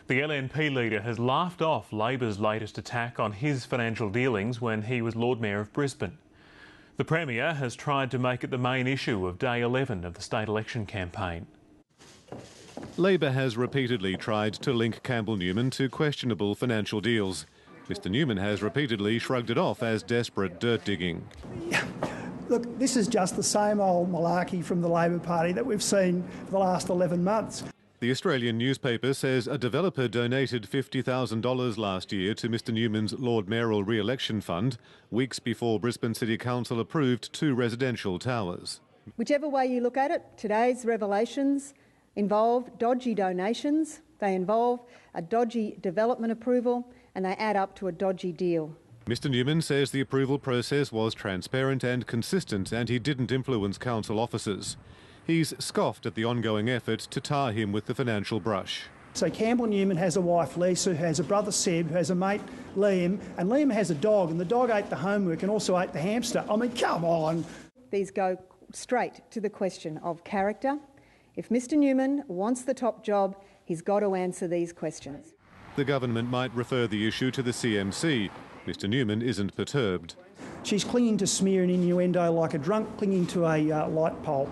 The LNP leader has laughed off Labor's latest attack on his financial dealings when he was Lord Mayor of Brisbane. The Premier has tried to make it the main issue of day 11 of the state election campaign. Labor has repeatedly tried to link Campbell Newman to questionable financial deals. Mr Newman has repeatedly shrugged it off as desperate dirt digging. Look, this is just the same old malarkey from the Labor Party that we've seen for the last 11 months. The Australian newspaper says a developer donated $50,000 last year to Mr Newman's Lord Mayoral re-election fund, weeks before Brisbane City Council approved 2 residential towers. Whichever way you look at it, today's revelations involve dodgy donations, they involve a dodgy development approval, and they add up to a dodgy deal. Mr Newman says the approval process was transparent and consistent and he didn't influence council officers. He's scoffed at the ongoing effort to tar him with the financial brush. So Campbell Newman has a wife, Lisa, who has a brother, Seb, who has a mate, Liam, and Liam has a dog, and the dog ate the homework and also ate the hamster. I mean, come on. These go straight to the question of character. If Mr Newman wants the top job, he's got to answer these questions. The government might refer the issue to the CMC. Mr Newman isn't perturbed. She's clinging to smear and innuendo like a drunk clinging to a light pole.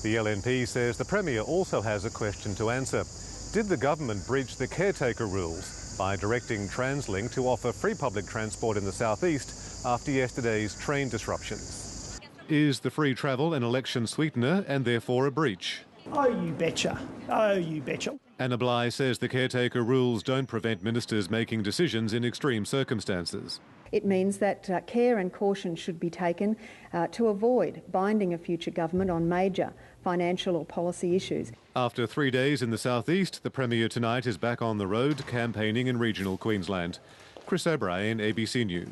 The LNP says the Premier also has a question to answer. Did the government breach the caretaker rules by directing TransLink to offer free public transport in the southeast after yesterday's train disruptions? Is the free travel an election sweetener and therefore a breach? Oh, you betcha. Oh, you betcha. Anna Bligh says the caretaker rules don't prevent ministers making decisions in extreme circumstances. It means that care and caution should be taken to avoid binding a future government on major financial or policy issues. After 3 days in the southeast, the Premier tonight is back on the road campaigning in regional Queensland. Chris O'Brien, ABC News.